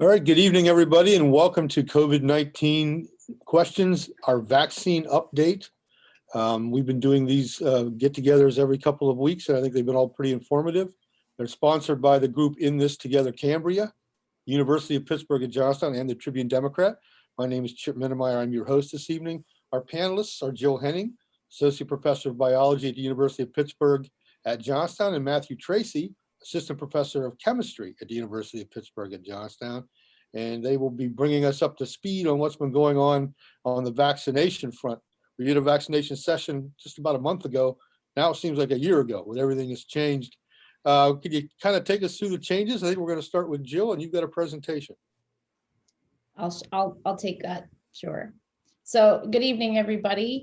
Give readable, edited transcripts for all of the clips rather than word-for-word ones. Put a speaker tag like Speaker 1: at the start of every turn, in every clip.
Speaker 1: All right, good evening, everybody, and welcome to COVID-19 questions, our vaccine update. We've been doing these get-togethers every couple of weeks, and I think they've been all pretty informative. They're sponsored by the group In This Together Cambria, University of Pittsburgh at Johnstown, and the Tribune-Democrat. My name is Chip Minemyer. I'm your host this evening. Our panelists are Jill Henning, Associate Professor of Biology at the University of Pittsburgh at Johnstown, and Matthew Tracey, Assistant Professor of Chemistry at the University of Pittsburgh at Johnstown. And they will be bringing us up to speed on what's been going on the vaccination front. We did a vaccination session just about a month ago. Now it seems like a year ago when everything has changed. Could you kind of take us through the changes? I think we're going to start with Jill, and you've got a presentation.
Speaker 2: I'll take that, sure. So good evening, everybody.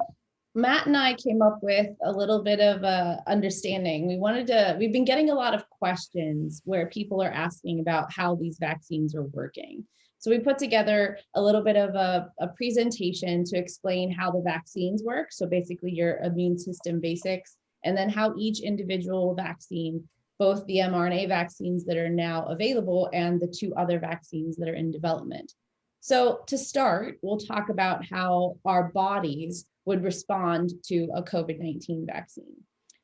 Speaker 2: Matt and I came up with a little bit of a understanding. We've been getting a lot of questions where people are asking about how these vaccines are working. So we put together a little bit of a presentation to explain how the vaccines work. So basically your immune system basics, and then how each individual vaccine, both the mRNA vaccines that are now available and the two other vaccines that are in development. So to start, we'll talk about how our bodies would respond to a COVID-19 vaccine.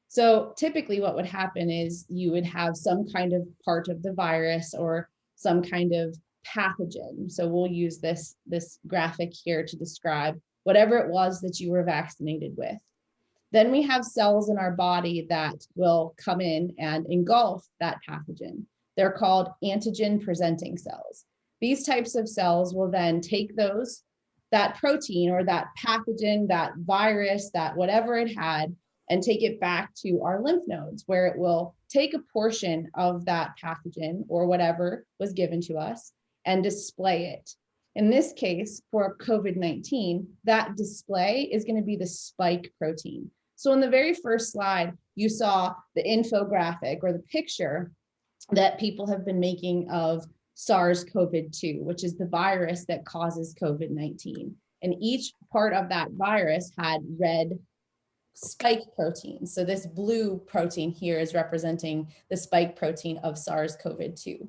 Speaker 2: So typically what would happen is you would have some kind of part of the virus or some kind of pathogen. So we'll use this graphic here to describe whatever it was that you were vaccinated with. Then we have cells in our body that will come in and engulf that pathogen. They're called antigen presenting cells. These types of cells will then take that protein or that pathogen, that virus, that whatever it had, and take it back to our lymph nodes, where it will take a portion of that pathogen or whatever was given to us and display it. In this case, for COVID-19, that display is going to be the spike protein. So in the very first slide, you saw the infographic or the picture that people have been making of SARS-CoV-2, which is the virus that causes COVID-19. And each part of that virus had red spike protein. So this blue protein here is representing the spike protein of SARS-CoV-2.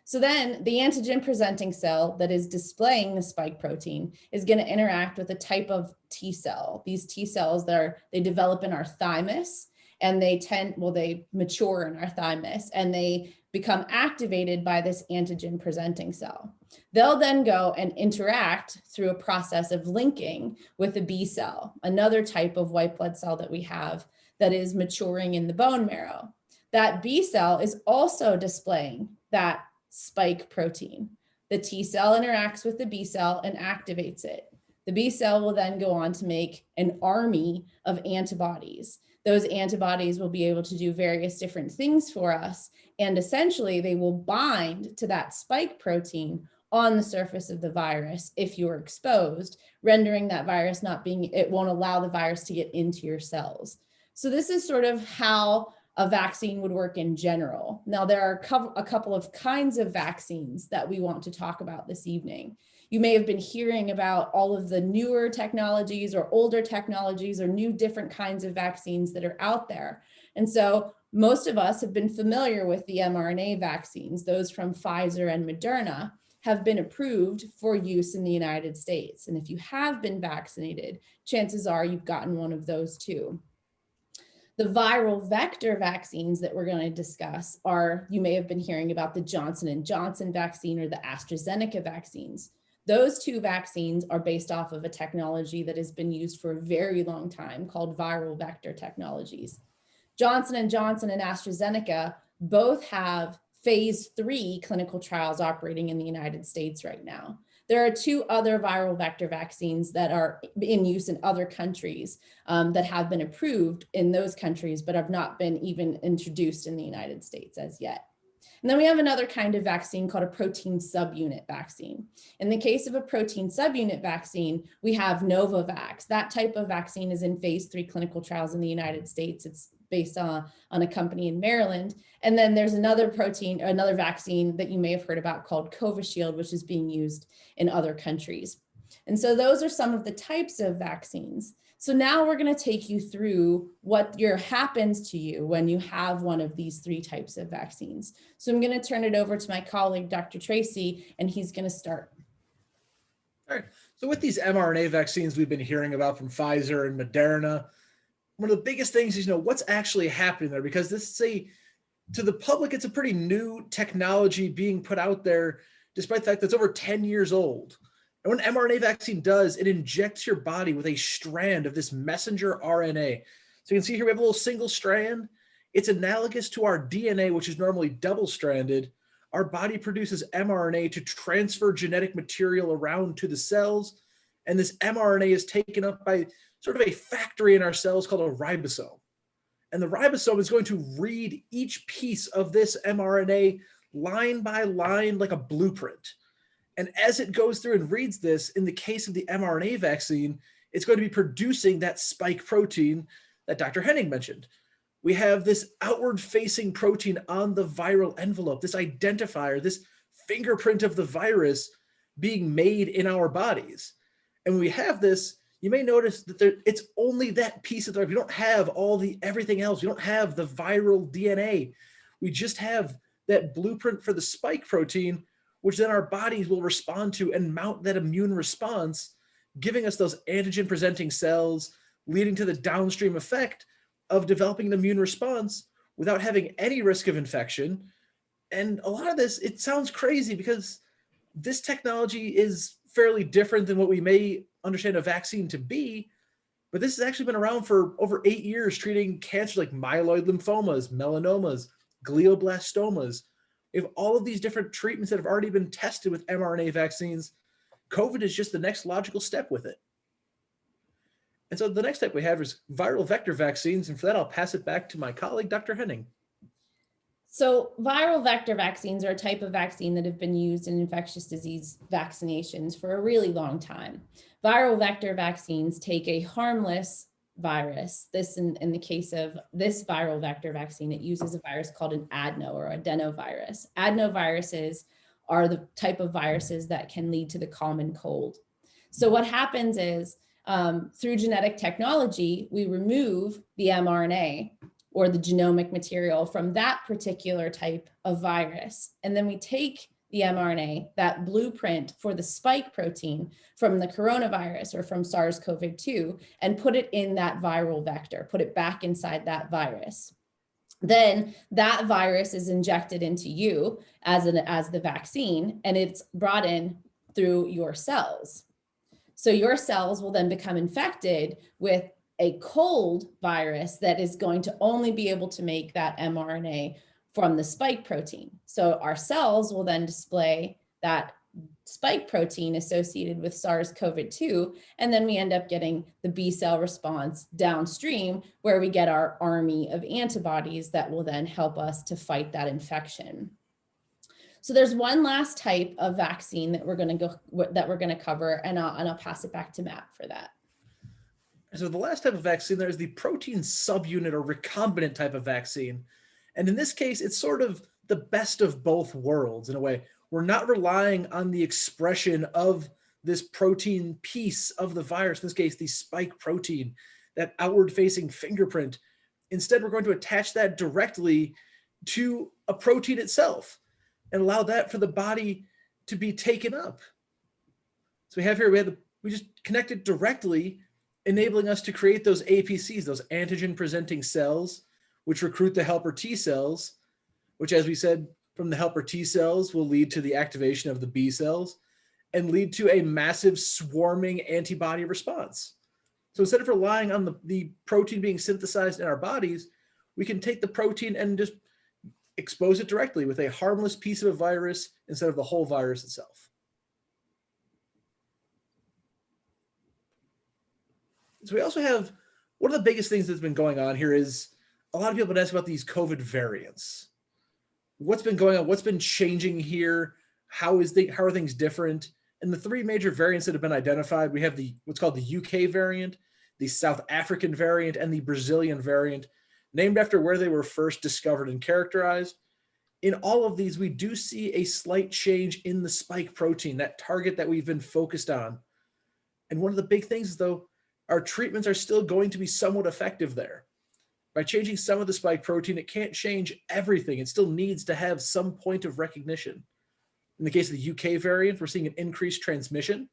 Speaker 2: So then the antigen presenting cell that is displaying the spike protein is going to interact with a type of T cell. These T cells they develop in our thymus, and they mature in our thymus, and they become activated by this antigen presenting cell. They'll then go and interact through a process of linking with a B cell, another type of white blood cell that we have that is maturing in the bone marrow. That B cell is also displaying that spike protein. The T cell interacts with the B cell and activates it. The B cell will then go on to make an army of antibodies. Those antibodies will be able to do various different things for us. And essentially they will bind to that spike protein on the surface of the virus if you're exposed, rendering that virus it won't allow the virus to get into your cells. So this is sort of how a vaccine would work in general. Now, there are a couple of kinds of vaccines that we want to talk about this evening. You may have been hearing about all of the newer technologies or older technologies or new different kinds of vaccines that are out there. And so most of us have been familiar with the mRNA vaccines. Those from Pfizer and Mrna have been approved for use in the United States. And if you have been vaccinated, chances are you've gotten one of those too. The viral vector vaccines that we're going to discuss you may have been hearing about the Johnson & Johnson vaccine or the AstraZeneca vaccines. Those two vaccines are based off of a technology that has been used for a very long time called viral vector technologies. Johnson & Johnson and AstraZeneca both have phase 3 clinical trials operating in the United States right now. There are two other viral vector vaccines that are in use in other countries that have been approved in those countries, but have not been even introduced in the United States as yet. And then we have another kind of vaccine called a protein subunit vaccine. In the case of a protein subunit vaccine, we have Novavax. That type of vaccine is in phase 3 clinical trials in the United States. It's based on a company in Maryland. And then there's another vaccine that you may have heard about called Covishield, which is being used in other countries. And so those are some of the types of vaccines. So now we're going to take you through what happens to you when you have one of these 3 types of vaccines. So I'm going to turn it over to my colleague, Dr. Tracey, and he's going to start.
Speaker 3: All right. So with these mRNA vaccines we've been hearing about from Pfizer and Moderna, one of the biggest things is, what's actually happening there, because this is to the public, it's a pretty new technology being put out there, despite the fact that it's over 10 years old. And what an mRNA vaccine does, it injects your body with a strand of this messenger RNA. So you can see here we have a little single strand. It's analogous to our DNA, which is normally double-stranded. Our body produces mRNA to transfer genetic material around to the cells. And this mRNA is taken up by sort of a factory in our cells called a ribosome. And the ribosome is going to read each piece of this mRNA line by line like a blueprint. And as it goes through and reads this, in the case of the mRNA vaccine, it's going to be producing that spike protein that Dr. Henning mentioned. We have this outward-facing protein on the viral envelope, this identifier, this fingerprint of the virus being made in our bodies. And when we have this, you may notice that it's only that piece of the, we don't have everything else. We don't have the viral DNA. We just have that blueprint for the spike protein, which then our bodies will respond to and mount that immune response, giving us those antigen-presenting cells, leading to the downstream effect of developing an immune response without having any risk of infection. And a lot of this, it sounds crazy because this technology is fairly different than what we may understand a vaccine to be, but this has actually been around for over 8 years, treating cancer like myeloid lymphomas, melanomas, glioblastomas. We have all of these different treatments that have already been tested with mRNA vaccines. COVID is just the next logical step with it. And so the next step we have is viral vector vaccines. And for that, I'll pass it back to my colleague, Dr. Henning.
Speaker 2: So viral vector vaccines are a type of vaccine that have been used in infectious disease vaccinations for a really long time. Viral vector vaccines take a harmless virus. This, in the case of this viral vector vaccine, it uses a virus called an adeno or adenovirus. Adenoviruses are the type of viruses that can lead to the common cold. So what happens is, through genetic technology, we remove the mRNA or the genomic material from that particular type of virus. And then we take the mRNA, that blueprint for the spike protein from the coronavirus or from SARS-CoV-2, and put it in that viral vector, put it back inside that virus. Then that virus is injected into you as the vaccine, and it's brought in through your cells. So your cells will then become infected with a cold virus that is going to only be able to make that mRNA from the spike protein. So our cells will then display that spike protein associated with SARS-CoV-2, and then we end up getting the B cell response downstream, where we get our army of antibodies that will then help us to fight that infection. So there's one last type of vaccine that we're going to cover, and I'll pass it back to Matt for that.
Speaker 3: So the last type of vaccine there is the protein subunit or recombinant type of vaccine. And in this case, it's sort of the best of both worlds in a way. We're not relying on the expression of this protein piece of the virus, in this case, the spike protein, that outward-facing fingerprint. Instead, we're going to attach that directly to a protein itself and allow that for the body to be taken up. So we have here, we just connect it directly, enabling us to create those APCs, those antigen-presenting cells, which recruit the helper T cells, which, as we said, from the helper T cells will lead to the activation of the B cells and lead to a massive swarming antibody response. So instead of relying on the protein being synthesized in our bodies, we can take the protein and just expose it directly with a harmless piece of a virus instead of the whole virus itself. So we also have, one of the biggest things that's been going on here is a lot of people have been asking about these COVID variants. What's been going on? What's been changing here? How are things different? And the 3 major variants that have been identified, we have what's called the UK variant, the South African variant, and the Brazilian variant, named after where they were first discovered and characterized. In all of these, we do see a slight change in the spike protein, that target that we've been focused on. And one of the big things, though, our treatments are still going to be somewhat effective there. By changing some of the spike protein, it can't change everything. It still needs to have some point of recognition. In the case of the UK variant, we're seeing an increased transmission,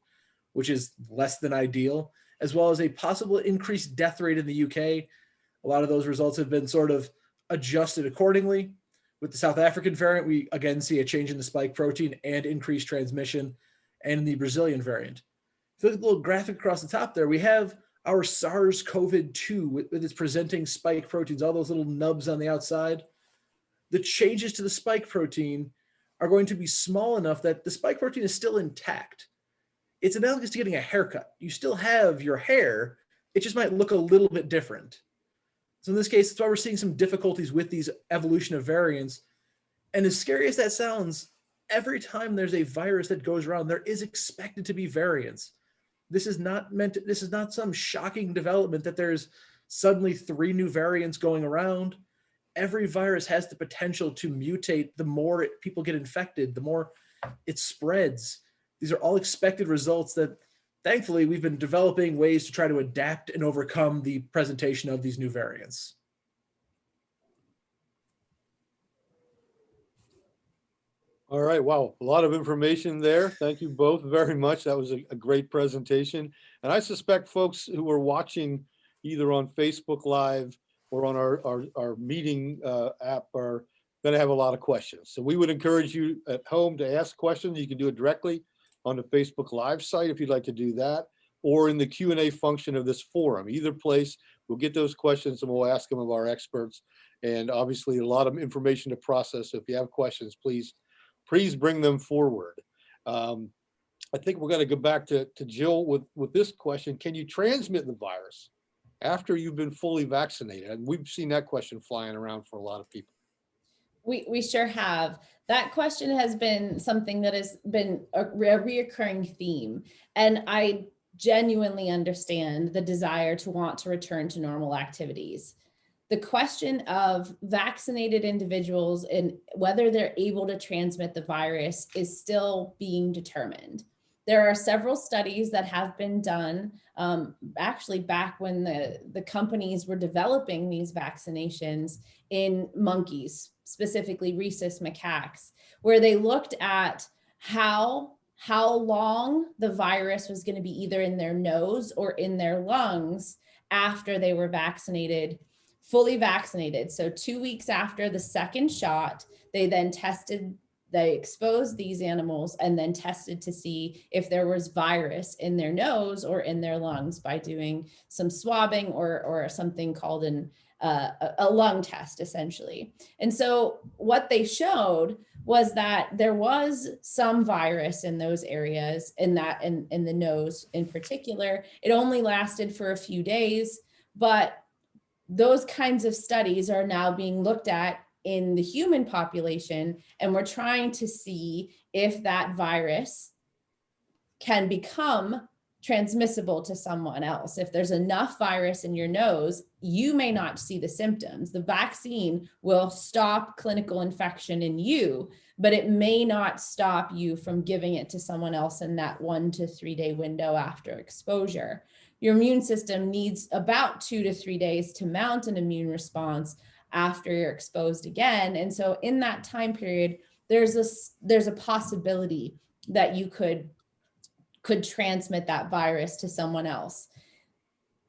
Speaker 3: which is less than ideal, as well as a possible increased death rate in the UK. A lot of those results have been sort of adjusted accordingly. With the South African variant, we again see a change in the spike protein and increased transmission, and in the Brazilian variant. If you look at the little graphic across the top there, we have our SARS-CoV-2 with its presenting spike proteins, all those little nubs on the outside. The changes to the spike protein are going to be small enough that the spike protein is still intact. It's analogous to getting a haircut. You still have your hair, it just might look a little bit different. So in this case, that's why we're seeing some difficulties with these evolution of variants. And as scary as that sounds, every time there's a virus that goes around, there is expected to be variants. This is not some shocking development that there's suddenly 3 new variants going around. Every virus has the potential to mutate. The more people get infected, the more it spreads. These are all expected results that thankfully we've been developing ways to try to adapt and overcome the presentation of these new variants.
Speaker 1: All right, wow, a lot of information there. Thank you both very much. That was a great presentation. And I suspect folks who are watching either on Facebook Live or on our meeting app are gonna have a lot of questions. So we would encourage you at home to ask questions. You can do it directly on the Facebook Live site if you'd like to do that, or in the Q&A function of this forum. Either place, we'll get those questions and we'll ask them of our experts. And obviously a lot of information to process. So if you have questions, please bring them forward. I think we're gonna go back to Jill with this question. Can you transmit the virus after you've been fully vaccinated? And we've seen that question flying around for a lot of people.
Speaker 2: We sure have. That question has been something that has been a reoccurring theme. And I genuinely understand the desire to want to return to normal activities. The question of vaccinated individuals and whether they're able to transmit the virus is still being determined. There are several studies that have been done, actually back when the companies were developing these vaccinations in monkeys, specifically rhesus macaques, where they looked at how long the virus was going to be either in their nose or in their lungs after they were vaccinated, fully vaccinated. So 2 weeks after the second shot, they exposed these animals and then tested to see if there was virus in their nose or in their lungs by doing some swabbing or something called a lung test, essentially. And so what they showed was that there was some virus in those areas, in the nose in particular. It only lasted for a few days, but those kinds of studies are now being looked at in the human population, and we're trying to see if that virus can become transmissible to someone else. If there's enough virus in your nose, you may not see the symptoms. The vaccine will stop clinical infection in you, but it may not stop you from giving it to someone else in that 1 to 3 day window after exposure. Your immune system needs about 2 to 3 days to mount an immune response after you're exposed again. And so in that time period, there's a possibility that you could transmit that virus to someone else.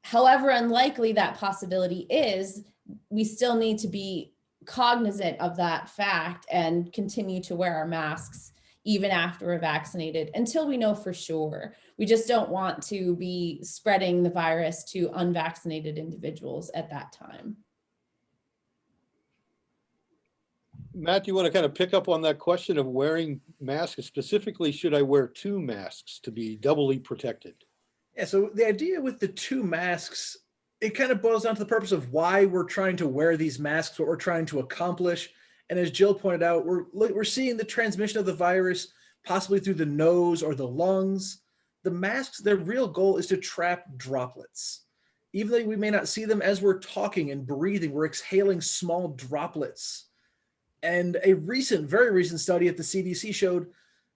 Speaker 2: However unlikely that possibility is, we still need to be cognizant of that fact and continue to wear our masks even after we're vaccinated until we know for sure. We just don't want to be spreading the virus to unvaccinated individuals at that time.
Speaker 1: Matt, do you want to kind of pick up on that question of wearing masks? Specifically, should I wear 2 masks to be doubly protected?
Speaker 3: Yeah, so the idea with the 2 masks, it kind of boils down to the purpose of why we're trying to wear these masks, what we're trying to accomplish. And as Jill pointed out, we're seeing the transmission of the virus possibly through the nose or the lungs. The masks, their real goal is to trap droplets. Even though we may not see them as we're talking and breathing, we're exhaling small droplets. And a very recent study at the CDC showed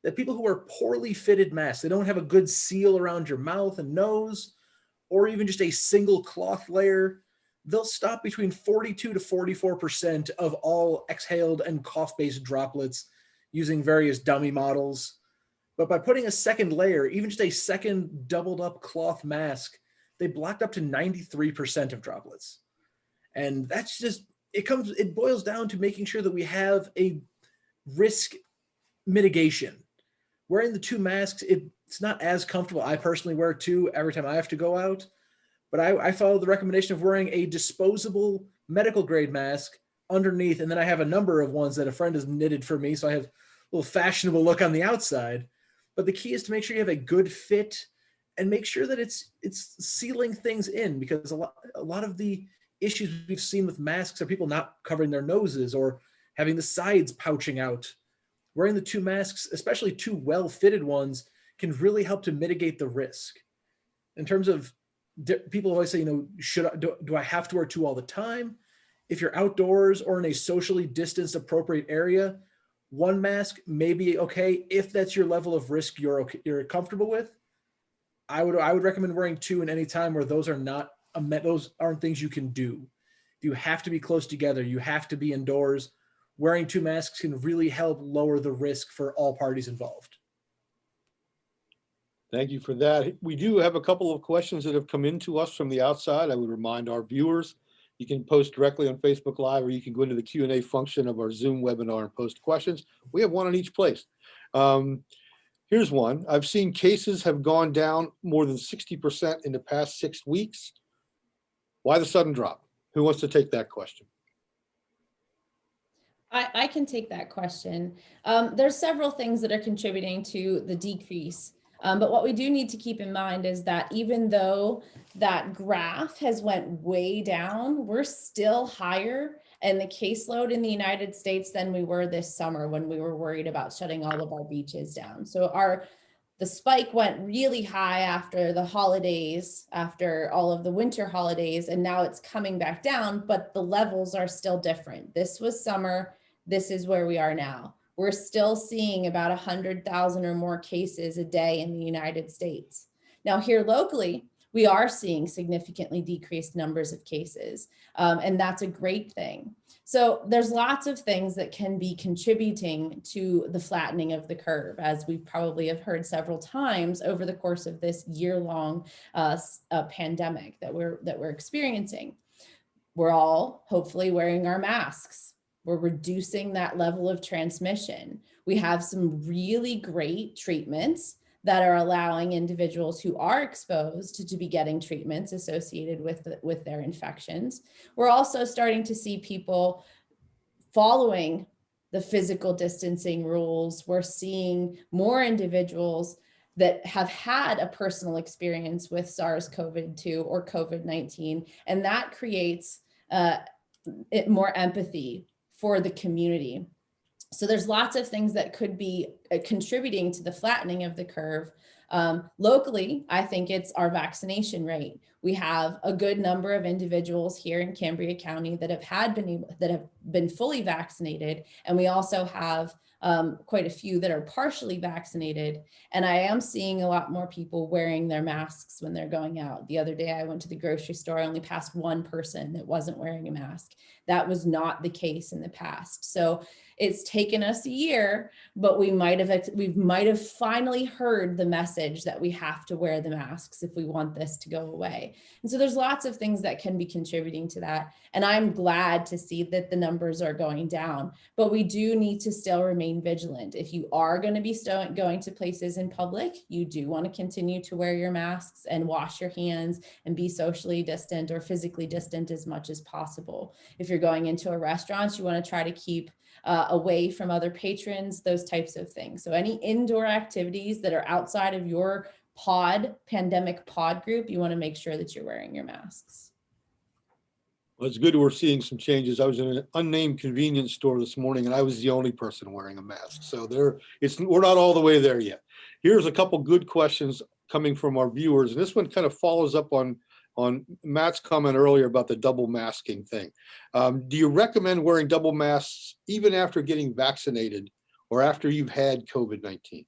Speaker 3: that people who wear poorly fitted masks, they don't have a good seal around your mouth and nose, or even just a single cloth layer, they'll stop between 42 to 44% of all exhaled and cough-based droplets using various dummy models. But by putting a second layer, even just a second doubled up cloth mask, they blocked up to 93% of droplets. And that's just, it boils down to making sure that we have a risk mitigation. Wearing the two masks, it's not as comfortable. I personally wear two every time I have to go out, but I follow the recommendation of wearing a disposable medical grade mask underneath. And then I have a number of ones that a friend has knitted for me. So I have a little fashionable look on the outside, but the key is to make sure you have a good fit and make sure that it's sealing things in, because a lot of the issues we've seen with masks are people not covering their noses or having the sides pouching out. Wearing the two masks, especially two well-fitted ones, can really help to mitigate the risk. In terms of, people always say, do I have to wear two all the time? If you're outdoors or in a socially distanced appropriate area, one mask may be okay if that's your level of risk you're comfortable with. I would recommend wearing two in any time where those aren't things you can do. You have to be close together. You have to be indoors. Wearing two masks can really help lower the risk for all parties involved.
Speaker 1: Thank you for that. We do have a couple of questions that have come in to us from the outside. I would remind our viewers, you can post directly on Facebook Live, or you can go into the Q&A function of our Zoom webinar and post questions. We have one in each place. Here's one. I've seen cases have gone down more than 60% in the past 6 weeks. Why the sudden drop? Who wants to take that question?
Speaker 2: I can take that question. There's several things that are contributing to the decrease. But what we do need to keep in mind is that even though that graph has went way down, we're still higher in the caseload in the United States than we were this summer when we were worried about shutting all of our beaches down. So the spike went really high after the holidays, after all of the winter holidays, and now it's coming back down, but the levels are still different. This was summer, this is where we are now. We're still seeing about 100,000 or more cases a day in the United States. Now here locally, we are seeing significantly decreased numbers of cases, and that's a great thing. So there's lots of things that can be contributing to the flattening of the curve, as we probably have heard several times over the course of this year-long pandemic that we're experiencing. We're all hopefully wearing our masks. We're reducing that level of transmission. We have some really great treatments that are allowing individuals who are exposed to be getting treatments associated with their infections. We're also starting to see people following the physical distancing rules. We're seeing more individuals that have had a personal experience with SARS-CoV-2 or COVID-19, and that creates more empathy for the community. So there's lots of things that could be contributing to the flattening of the curve. Locally, I think it's our vaccination rate. We have a good number of individuals here in Cambria County that have been fully vaccinated, and we also have quite a few that are partially vaccinated. And I am seeing a lot more people wearing their masks when they're going out. The other day I went to the grocery store, I only passed one person that wasn't wearing a mask. That was not the case in the past. So it's taken us a year, but we might have finally heard the message that we have to wear the masks if we want this to go away. And so there's lots of things that can be contributing to that. And I'm glad to see that the numbers are going down, but we do need to still remain vigilant. If you are going to be going to places in public, you do want to continue to wear your masks and wash your hands and be socially distant or physically distant as much as possible. If you're going into a restaurant, you want to try to keep away from other patrons, those types of things. So any indoor activities that are outside of your pandemic pod group, you want to make sure that you're wearing your masks.
Speaker 1: Well, it's good we're seeing some changes. I was in an unnamed convenience store this morning and I was the only person wearing a mask. So we're not all the way there yet. Here's a couple good questions coming from our viewers. And this one kind of follows up on Matt's comment earlier about the double masking thing. Do you recommend wearing double masks even after getting vaccinated or after you've had COVID-19?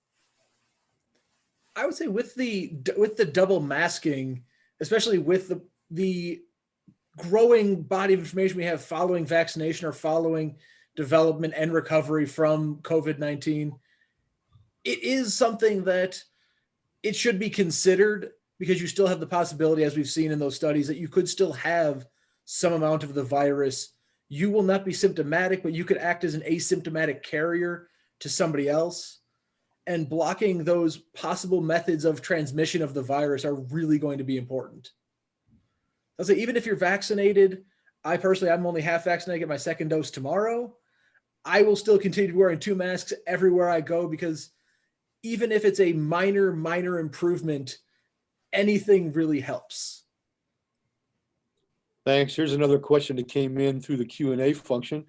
Speaker 3: I would say with the double masking, especially with the growing body of information we have following vaccination or following development and recovery from COVID-19, it is something that it should be considered, because you still have the possibility, as we've seen in those studies, that you could still have some amount of the virus. You will not be symptomatic, but you could act as an asymptomatic carrier to somebody else. And blocking those possible methods of transmission of the virus are really going to be important. I'll say, even if you're vaccinated, I'm only half vaccinated, I get my second dose tomorrow. I will still continue to be wearing 2 masks everywhere I go, because even if it's a minor improvement, anything really helps.
Speaker 1: Thanks. Here's another question that came in through the Q&A function.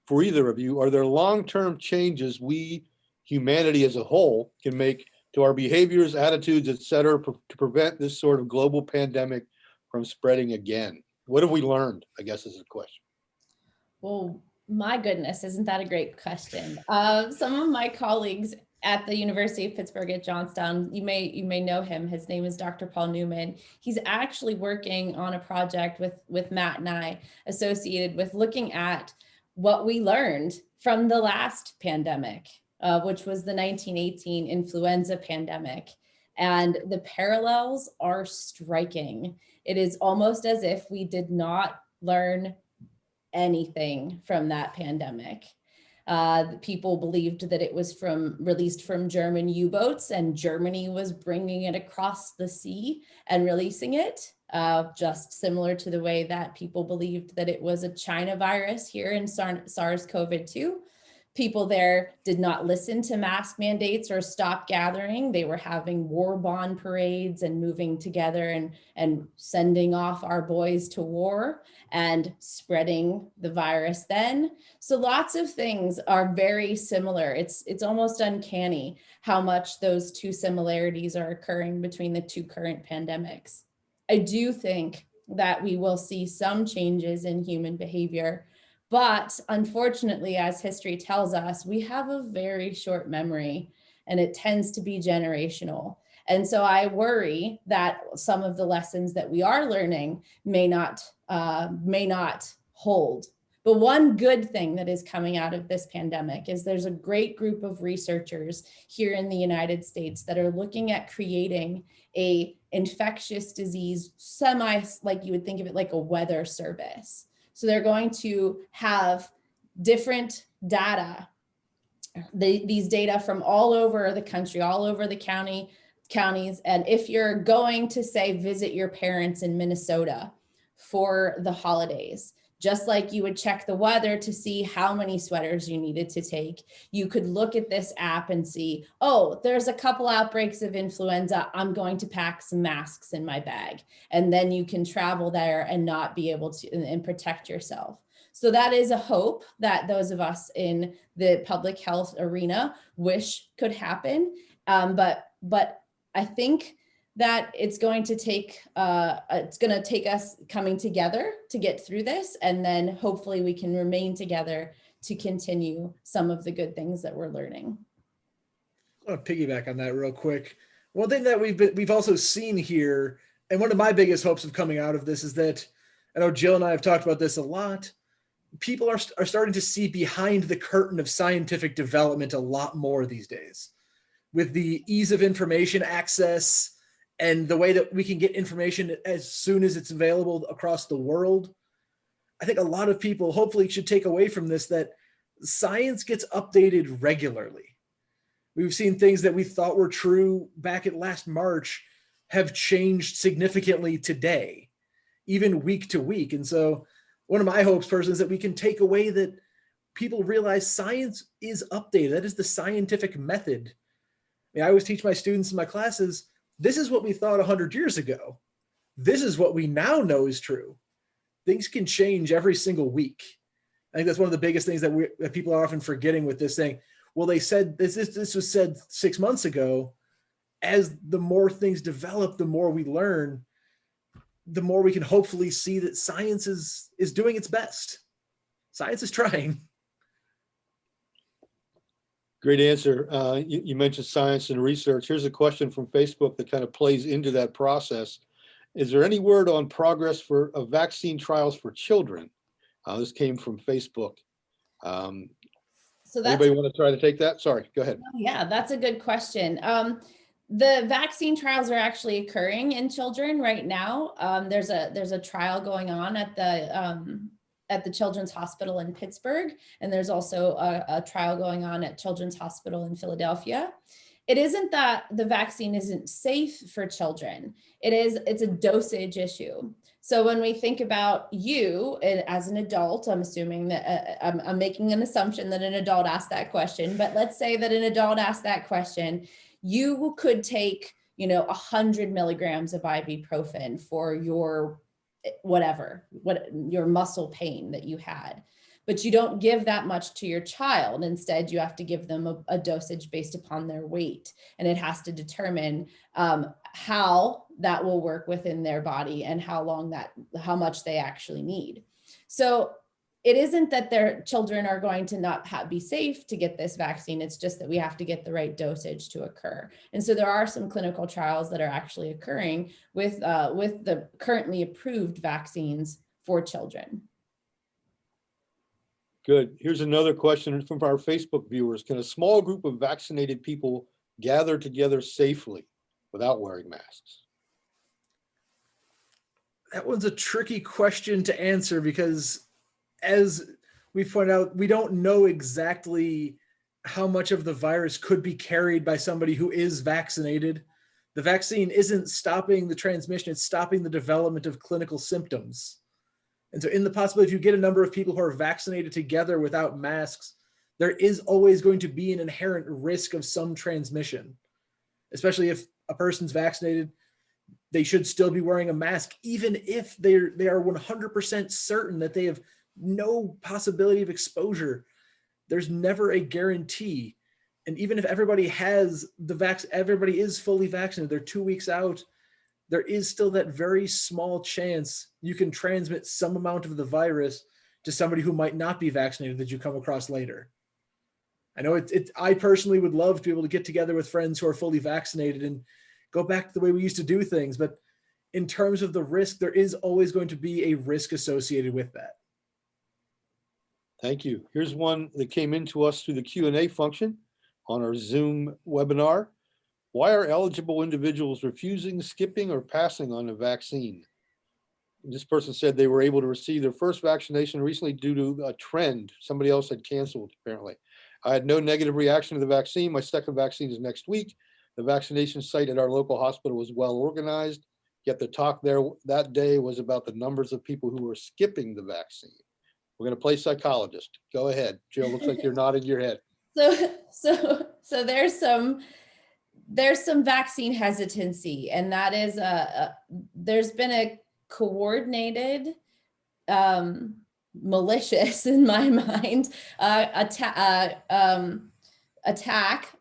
Speaker 1: For either of you, are there long-term changes we, humanity as a whole, can make to our behaviors, attitudes, et cetera, to prevent this sort of global pandemic from spreading again? What have we learned, I guess, is the question.
Speaker 2: Well, my goodness, isn't that a great question? Some of my colleagues at the University of Pittsburgh at Johnstown, you may know him. His name is Dr. Paul Newman. He's actually working on a project with Matt and I, associated with looking at what we learned from the last pandemic, which was the 1918 influenza pandemic. And the parallels are striking. It is almost as if we did not learn anything from that pandemic. People believed that it was released from German U-boats, and Germany was bringing it across the sea and releasing it, just similar to the way that people believed that it was a China virus here in SARS-CoV-2. People there did not listen to mask mandates or stop gathering. They were having war bond parades and moving together and sending off our boys to war and spreading the virus then. So lots of things are very similar. It's almost uncanny how much those two similarities are occurring between the two current pandemics. I do think that we will see some changes in human behavior, but unfortunately, as history tells us, we have a very short memory, and it tends to be generational. And so I worry that some of the lessons that we are learning may not hold. But one good thing that is coming out of this pandemic is there's a great group of researchers here in the United States that are looking at creating a infectious disease like you would think of it like a weather service. So they're going to have different data, these data from all over the country, all over the counties. And if you're going to, say, visit your parents in Minnesota for the holidays, just like you would check the weather to see how many sweaters you needed to take, you could look at this app and see, oh, there's a couple outbreaks of influenza. I'm going to pack some masks in my bag. And then you can travel there and not be able to and protect yourself. So that is a hope that those of us in the public health arena wish could happen. But I think that it's going to take us coming together to get through this, and then hopefully we can remain together to continue some of the good things that we're learning.
Speaker 3: I want to piggyback on that real quick. One thing that we've also seen here, and one of my biggest hopes of coming out of this, is that, I know Jill and I have talked about this a lot, people are starting to see behind the curtain of scientific development a lot more these days. With the ease of information access and the way that we can get information as soon as it's available across the world, I think a lot of people hopefully should take away from this that science gets updated regularly. We've seen things that we thought were true back at last March have changed significantly today, even week to week. And so one of my hopes personally is that we can take away that people realize science is updated. That is the scientific method. I mean, I always teach my students in my classes, this is what we thought 100 years ago. This is what we now know is true. Things can change every single week. I think that's one of the biggest things that people are often forgetting with this thing. Well, they said this was said 6 months ago. As the more things develop, the more we learn, the more we can hopefully see that science is doing its best. Science is trying.
Speaker 1: Great answer. You mentioned science and research. Here's a question from Facebook that kind of plays into that process. Is there any word on progress for vaccine trials for children? This came from Facebook.
Speaker 2: So that's
Speaker 1: Anybody want to try to take that? Sorry, go ahead.
Speaker 2: yeah, that's a good question. The vaccine trials are actually occurring in children right now. There's a trial going on at the Children's Hospital in Pittsburgh, and there's also a trial going on at Children's Hospital in Philadelphia. It isn't that the vaccine isn't safe for children. It's a dosage issue. So when we think about you as an adult, I'm assuming that I'm making an assumption that an adult asked that question, but let's say that an adult asked that question, you could take, 100 milligrams of ibuprofen for your your muscle pain that you had, but you don't give that much to your child. Instead, you have to give them a dosage based upon their weight, and it has to determine how that will work within their body and how much they actually need. So it isn't that their children are going to not be safe to get this vaccine. It's just that we have to get the right dosage to occur. And so there are some clinical trials that are actually occurring with the currently approved vaccines for children.
Speaker 1: Good. Here's another question from our Facebook viewers. Can a small group of vaccinated people gather together safely without wearing masks?
Speaker 3: That one's a tricky question to answer because, as we pointed out, we don't know exactly how much of the virus could be carried by somebody who is vaccinated. The vaccine isn't stopping the transmission, it's stopping the development of clinical symptoms. And so in the possibility, if you get a number of people who are vaccinated together without masks, there is always going to be an inherent risk of some transmission, especially if a person's vaccinated. They should still be wearing a mask, even if they are 100% certain that they have no possibility of exposure. There's never a guarantee. And even if everybody has everybody is fully vaccinated, they're 2 weeks out, there is still that very small chance you can transmit some amount of the virus to somebody who might not be vaccinated that you come across later. I know I personally would love to be able to get together with friends who are fully vaccinated and go back to the way we used to do things. But in terms of the risk, there is always going to be a risk associated with that.
Speaker 1: Thank you. Here's one that came into us through the Q&A function on our Zoom webinar. Why are eligible individuals refusing, skipping, or passing on a vaccine? This person said they were able to receive their first vaccination recently due to a trend. Somebody else had canceled, apparently. I had no negative reaction to the vaccine. My second vaccine is next week. The vaccination site at our local hospital was well organized, yet the talk there that day was about the numbers of people who were skipping the vaccine. We're going to play psychologist. Go ahead, Jill. Looks like you're nodding your head.
Speaker 2: So there's some vaccine hesitancy, and that is there's been a coordinated, malicious in my mind, attack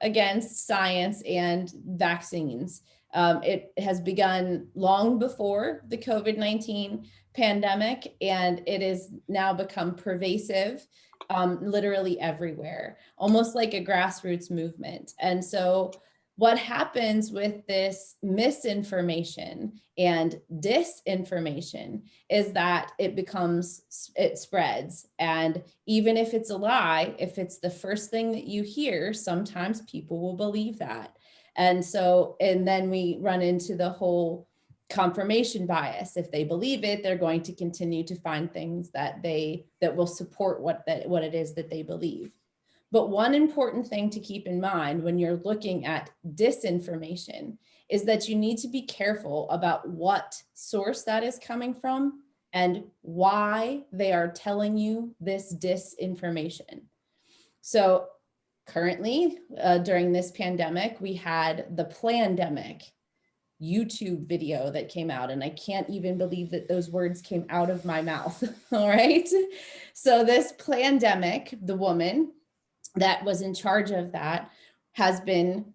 Speaker 2: against science and vaccines. It has begun long before the COVID-19 pandemic, and it has now become pervasive, literally everywhere, almost like a grassroots movement. And so what happens with this misinformation and disinformation is that it spreads. And even if it's a lie, if it's the first thing that you hear, sometimes people will believe that. And then we run into the whole confirmation bias. If they believe it, they're going to continue to find things that will support what it is that they believe. But one important thing to keep in mind when you're looking at disinformation is that you need to be careful about what source that is coming from and why they are telling you this disinformation. So currently, during this pandemic, we had the Plandemic YouTube video that came out, and I can't even believe that those words came out of my mouth. All right. So this Plandemic, the woman that was in charge of that, has been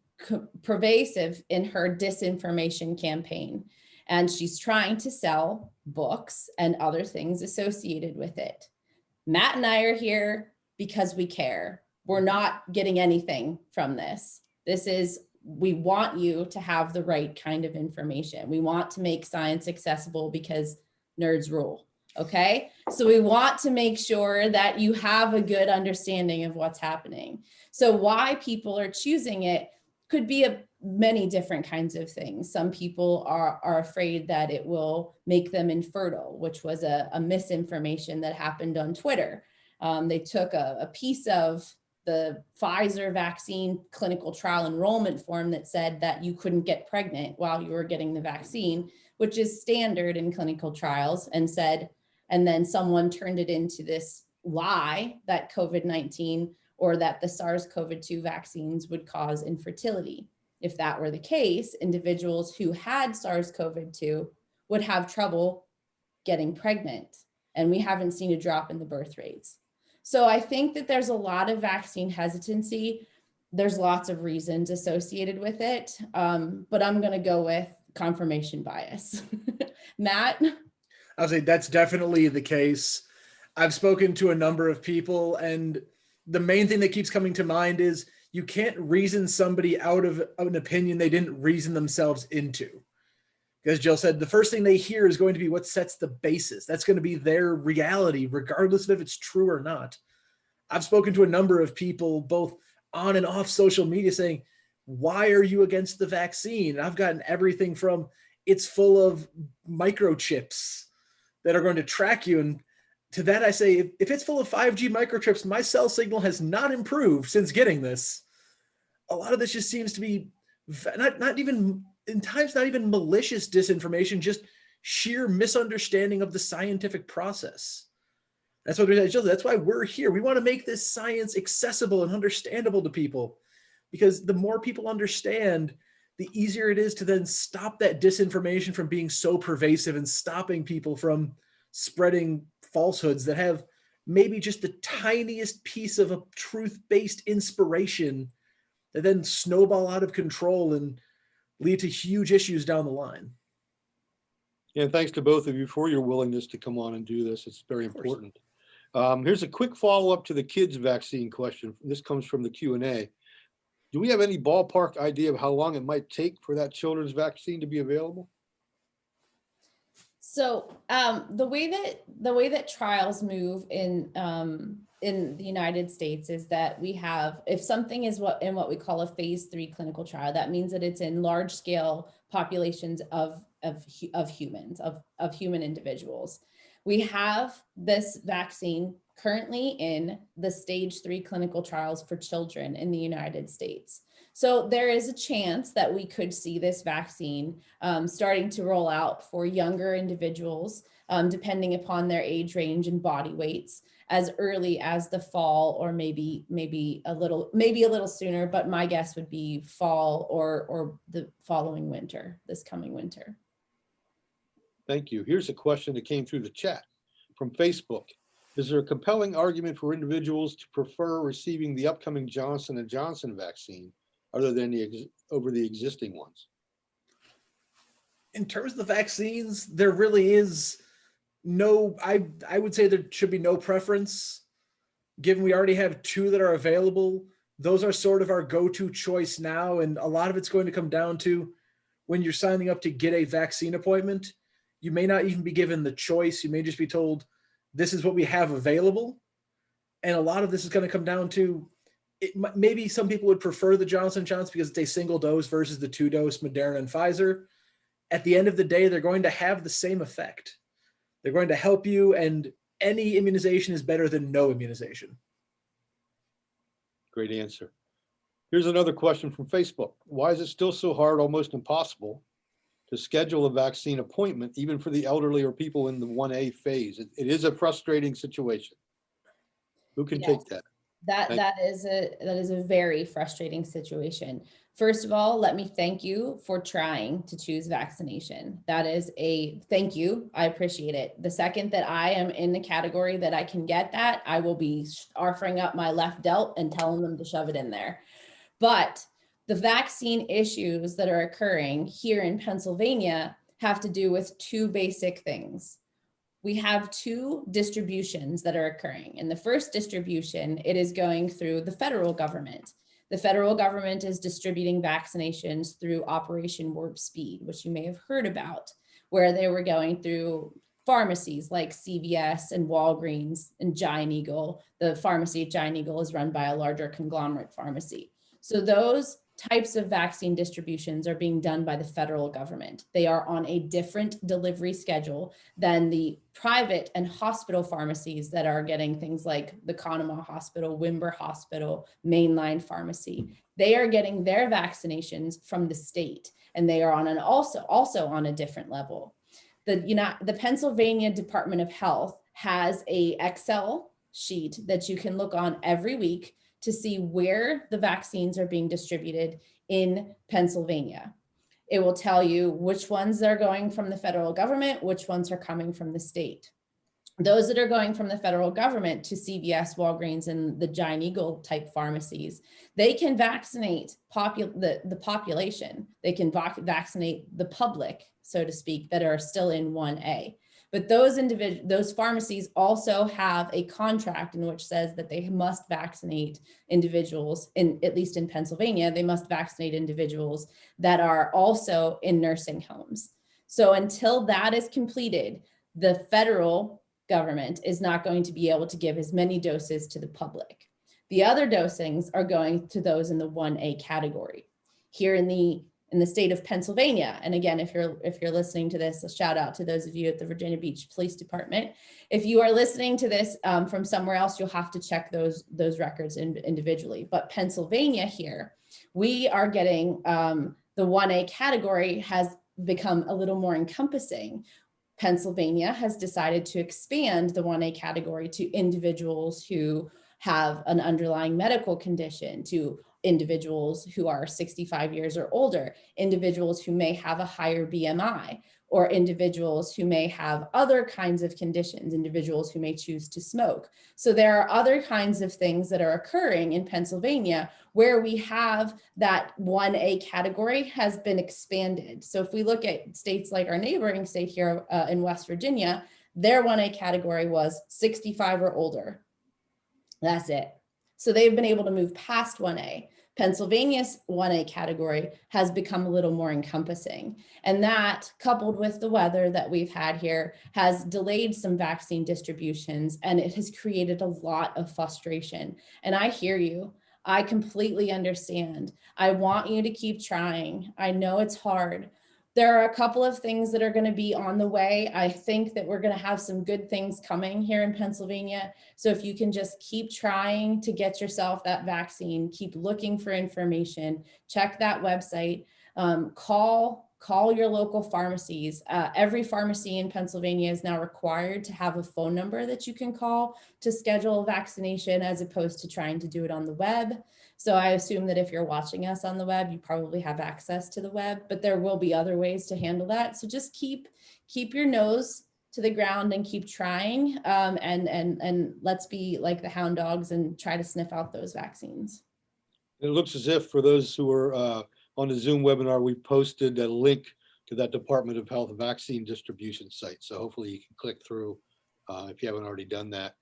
Speaker 2: pervasive in her disinformation campaign. And she's trying to sell books and other things associated with it. Matt and I are here because we care. We're not getting anything from this. This is we want you to have the right kind of information. We want to make science accessible because nerds rule. Okay, so we want to make sure that you have a good understanding of what's happening. So why people are choosing it could be many different kinds of things. Some people are afraid that it will make them infertile, which was a misinformation that happened on Twitter. They took a piece of the Pfizer vaccine clinical trial enrollment form that said that you couldn't get pregnant while you were getting the vaccine, which is standard in clinical trials, and then someone turned it into this lie that COVID-19 or that the SARS-CoV-2 vaccines would cause infertility. If that were the case, individuals who had SARS-CoV-2 would have trouble getting pregnant, and we haven't seen a drop in the birth rates. So I think that there's a lot of vaccine hesitancy. There's lots of reasons associated with it, but I'm going to go with confirmation bias. Matt?
Speaker 3: I'll say that's definitely the case. I've spoken to a number of people, and the main thing that keeps coming to mind is you can't reason somebody out of an opinion they didn't reason themselves into. As Jill said, the first thing they hear is going to be what sets the basis. That's going to be their reality, regardless of if it's true or not. I've spoken to a number of people, both on and off social media, saying, why are you against the vaccine? And I've gotten everything from, it's full of microchips that are going to track you. And to that, I say, if it's full of 5G microchips, my cell signal has not improved since getting this. A lot of this just seems to be not even, in times, not even malicious disinformation, just sheer misunderstanding of the scientific process. That's what that's why we're here. We want to make this science accessible and understandable to people, because the more people understand, the easier it is to then stop that disinformation from being so pervasive and stopping people from spreading falsehoods that have maybe just the tiniest piece of a truth-based inspiration that then snowball out of control and lead to huge issues down the line.
Speaker 1: Yeah, thanks to both of you for your willingness to come on and do this. It's very important. Here's a quick follow-up to the kids' vaccine question. This comes from the Q&A. Do we have any ballpark idea of how long it might take for that children's vaccine to be available?
Speaker 2: So the way that trials move in the United States is that we have, if something is in what we call a phase 3 clinical trial, that means that it's in large scale populations of humans, of human individuals. We have this vaccine currently in the stage 3 clinical trials for children in the United States. So there is a chance that we could see this vaccine starting to roll out for younger individuals, depending upon their age range and body weights, as early as the fall, or maybe a little sooner, but my guess would be fall or the following winter, this coming winter.
Speaker 1: Thank you. Here's a question that came through the chat from Facebook. Is there a compelling argument for individuals to prefer receiving the upcoming Johnson & Johnson vaccine other than over the existing ones?
Speaker 3: In terms of the vaccines, there really is no, I would say there should be no preference. Given we already have 2 that are available, those are sort of our go-to choice now. And a lot of it's going to come down to when you're signing up to get a vaccine appointment, you may not even be given the choice. You may just be told, this is what we have available. And a lot of this is going to come down to, maybe some people would prefer the Johnson & Johnson because it's a single dose versus the 2-dose Moderna and Pfizer. At the end of the day, they're going to have the same effect. They're going to help you, and any immunization is better than no immunization.
Speaker 1: Great answer. Here's another question from Facebook. Why is it still so hard, almost impossible, to schedule a vaccine appointment, even for the elderly or people in the 1A phase? It is a frustrating situation. Who can take that?
Speaker 2: That is a very frustrating situation. First of all, let me thank you for trying to choose vaccination. That is a thank you. I appreciate it. The second that I am in the category that I can get that, I will be offering up my left delt and telling them to shove it in there. But the vaccine issues that are occurring here in Pennsylvania have to do with 2 basic things. We have 2 distributions that are occurring. In the first distribution, it is going through the federal government. The federal government is distributing vaccinations through Operation Warp Speed, which you may have heard about, where they were going through pharmacies like CVS and Walgreens and Giant Eagle. The pharmacy at Giant Eagle is run by a larger conglomerate pharmacy. So those types of vaccine distributions are being done by the federal government. They are on a different delivery schedule than the private and hospital pharmacies that are getting things like the Conemaugh Hospital, Wimber Hospital, Mainline Pharmacy. They are getting their vaccinations from the state, and they are on an also on a different level. The Pennsylvania Department of Health has a Excel sheet that you can look on every week to see where the vaccines are being distributed in Pennsylvania. It will tell you which ones are going from the federal government, which ones are coming from the state. Those that are going from the federal government to CVS, Walgreens, and the Giant Eagle type pharmacies, they can vaccinate the population. They can vaccinate the public, so to speak, that are still in 1A. But those pharmacies also have a contract in which says that they must vaccinate individuals, at least in Pennsylvania, they must vaccinate individuals that are also in nursing homes. So until that is completed, the federal government is not going to be able to give as many doses to the public. The other dosings are going to those in the 1A category. Here in the state of Pennsylvania, and again, if you're listening to this, a shout out to those of you at the Virginia Beach Police Department. If you are listening to this from somewhere else, you'll have to check those records individually. But Pennsylvania here, we are getting the 1A category has become a little more encompassing. Pennsylvania has decided to expand the 1A category to individuals who have an underlying medical condition, to individuals who are 65 years or older, individuals who may have a higher BMI, or individuals who may have other kinds of conditions, individuals who may choose to smoke. So there are other kinds of things that are occurring in Pennsylvania where we have that 1A category has been expanded. So if we look at states like our neighboring state here in West Virginia, their 1A category was 65 or older. That's it. So they've been able to move past 1A. Pennsylvania's 1A category has become a little more encompassing. And that, coupled with the weather that we've had here, has delayed some vaccine distributions, and it has created a lot of frustration. And I hear you. I completely understand. I want you to keep trying. I know it's hard. There are a couple of things that are going to be on the way. I think that we're going to have some good things coming here in Pennsylvania. So if you can just keep trying to get yourself that vaccine, keep looking for information, check that website, call your local pharmacies. Every pharmacy in Pennsylvania is now required to have a phone number that you can call to schedule a vaccination, as opposed to trying to do it on the web. So I assume that if you're watching us on the web, you probably have access to the web, but there will be other ways to handle that. So just keep your nose to the ground and keep trying, and let's be like the hound dogs and try to sniff out those vaccines.
Speaker 1: It looks as if for those who are on the Zoom webinar, we've posted a link to that Department of Health vaccine distribution site. So hopefully you can click through if you haven't already done that.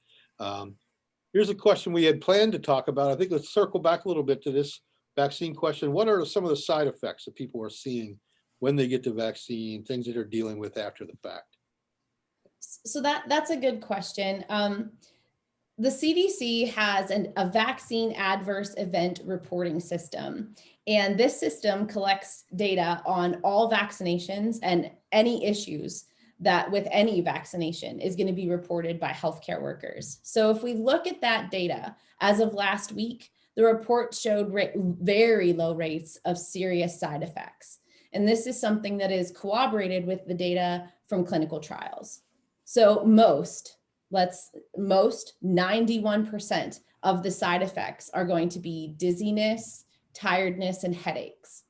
Speaker 1: Here's a question we had planned to talk about. I think let's circle back a little bit to this vaccine question. What are some of the side effects that people are seeing when they get the vaccine, things that they're dealing with after the fact?
Speaker 2: So that's a good question. The CDC has a vaccine adverse event reporting system, and this system collects data on all vaccinations, and any issues that with any vaccination is going to be reported by healthcare workers. So if we look at that data, as of last week, the report showed very low rates of serious side effects. And this is something that is corroborated with the data from clinical trials. So most 91% of the side effects are going to be dizziness, tiredness, and headaches.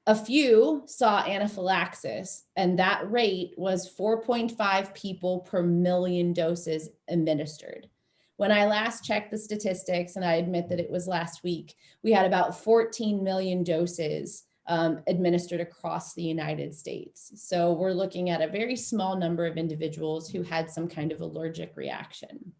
Speaker 2: A few saw anaphylaxis, and that rate was 4.5 people per million doses administered. When I last checked the statistics, and I admit that it was last week, we had about 14 million doses administered across the United States. So we're looking at a very small number of individuals who had some kind of allergic reaction.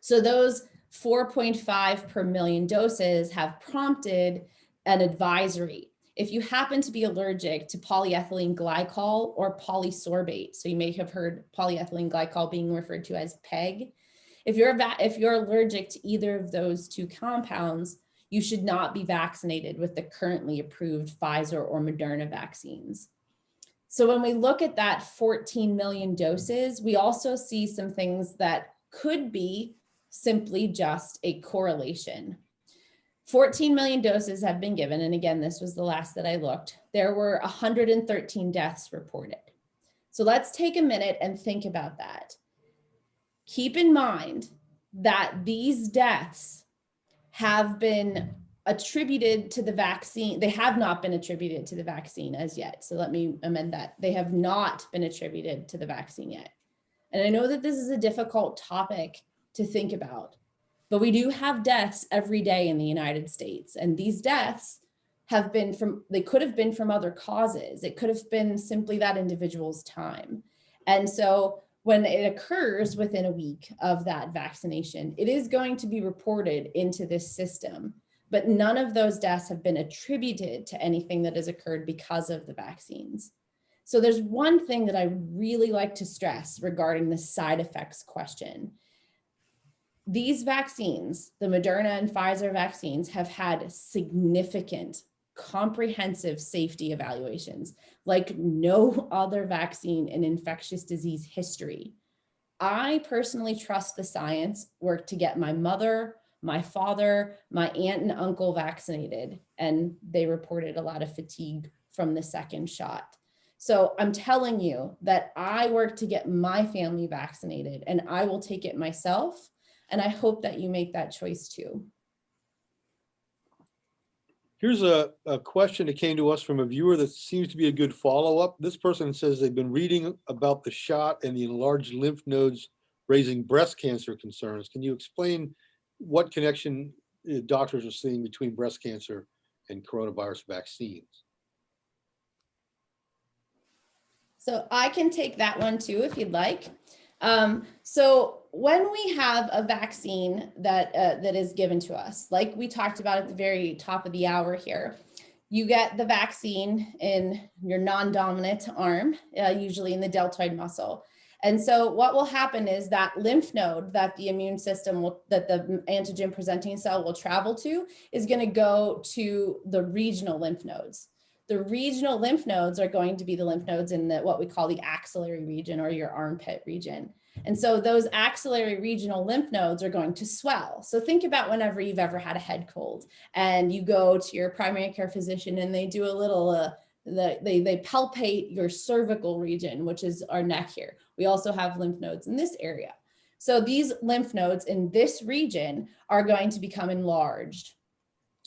Speaker 2: So those 4.5 per million doses have prompted an advisory. If you happen to be allergic to polyethylene glycol or polysorbate, so you may have heard polyethylene glycol being referred to as PEG. If you're allergic to either of those two compounds, you should not be vaccinated with the currently approved Pfizer or Moderna vaccines. So when we look at that 14 million doses, we also see some things that could be simply just a correlation. 14 million doses have been given. And again, this was the last that I looked. There were 113 deaths reported. So let's take a minute and think about that. Keep in mind that these deaths have been attributed to the vaccine. They have not been attributed to the vaccine as yet. So let me amend that. They have not been attributed to the vaccine yet. And I know that this is a difficult topic to think about, but we do have deaths every day in the United States. And these deaths have been they could have been from other causes. It could have been simply that individual's time. And so when it occurs within a week of that vaccination, it is going to be reported into this system, but none of those deaths have been attributed to anything that has occurred because of the vaccines. So there's one thing that I really like to stress regarding the side effects question. These vaccines, the Moderna and Pfizer vaccines, have had significant, comprehensive safety evaluations like no other vaccine in infectious disease history. I personally trust the science work to get my mother, my father, my aunt and uncle vaccinated, and they reported a lot of fatigue from the second shot. So I'm telling you that I work to get my family vaccinated, and I will take it myself. And I hope that you make that choice too.
Speaker 1: Here's a question that came to us from a viewer that seems to be a good follow-up. This person says they've been reading about the shot and the enlarged lymph nodes raising breast cancer concerns. Can you explain what connection doctors are seeing between breast cancer and coronavirus vaccines?
Speaker 2: So I can take that one too, if you'd like. So when we have a vaccine that is given to us, like we talked about at the very top of the hour here, you get the vaccine in your non-dominant arm, usually in the deltoid muscle. And so what will happen is that lymph node that the immune system that the antigen presenting cell will travel to is going to go to the regional lymph nodes. The regional lymph nodes are going to be the lymph nodes in what we call the axillary region or your armpit region. And so those axillary regional lymph nodes are going to swell. So think about whenever you've ever had a head cold and you go to your primary care physician and they do a little, they palpate your cervical region, which is our neck here. We also have lymph nodes in this area. So these lymph nodes in this region are going to become enlarged.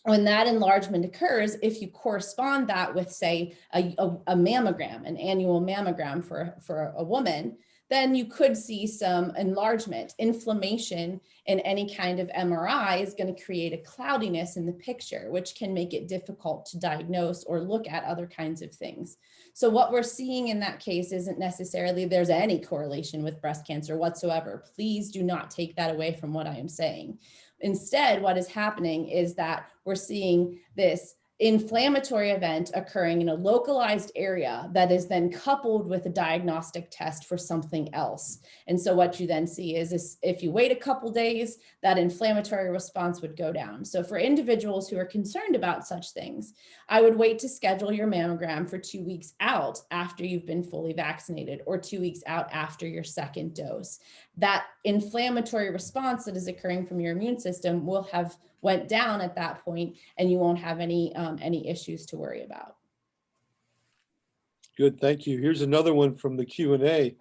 Speaker 2: When that enlargement occurs, if you correspond that with, say, a mammogram, an annual mammogram for a woman, then you could see some enlargement. Inflammation in any kind of MRI is going to create a cloudiness in the picture, which can make it difficult to diagnose or look at other kinds of things. So what we're seeing in that case isn't necessarily there's any correlation with breast cancer whatsoever. Please do not take that away from what I am saying. Instead, what is happening is that we're seeing this inflammatory event occurring in a localized area that is then coupled with a diagnostic test for something else. And so what you then see is if you wait a couple days, that inflammatory response would go down. So for individuals who are concerned about such things, I would wait to schedule your mammogram for 2 weeks out after you've been fully vaccinated or 2 weeks out after your second dose. That inflammatory response that is occurring from your immune system will have went down at that point, and you won't have any issues to worry about.
Speaker 1: Good, thank you. Here's another one from the Q&A.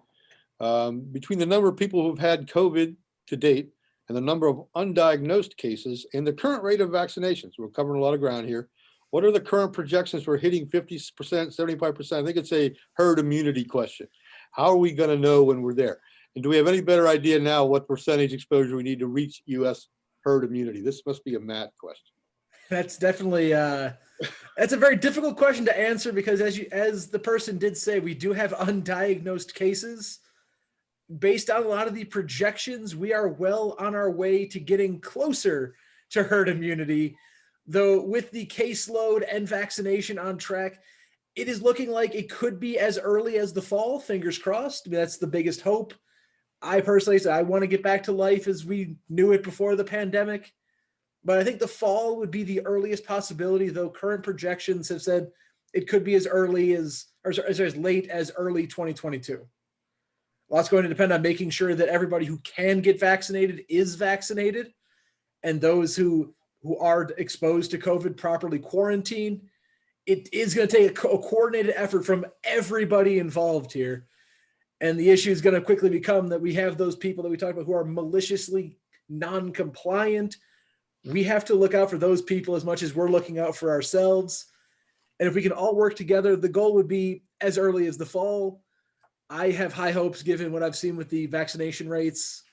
Speaker 1: Between the number of people who've had COVID to date and the number of undiagnosed cases and the current rate of vaccinations, we're covering a lot of ground here. What are the current projections for hitting 50%, 75%? I think it's a herd immunity question. How are we going to know when we're there? And do we have any better idea now what percentage exposure we need to reach US herd immunity? This must be a Matt question.
Speaker 3: That's definitely that's a very difficult question to answer because as the person did say, we do have undiagnosed cases. based on a lot of the projections, we are well on our way to getting closer to herd immunity. Though with the caseload and vaccination on track, it is looking like it could be as early as the fall, fingers crossed. I mean, that's the biggest hope. I personally say I want to get back to life as we knew it before the pandemic. But I think the fall would be the earliest possibility, though current projections have said it could be as early as, or as late as early 2022. A lot's going to depend on making sure that everybody who can get vaccinated is vaccinated, and those who are exposed to COVID properly quarantine. It is going to take a coordinated effort from everybody involved here. And the issue is going to quickly become that we have those people that we talked about who are maliciously non-compliant. We have to look out for those people as much as we're looking out for ourselves. And if we can all work together, the goal would be as early as the fall. I have high hopes given what I've seen with the vaccination rates.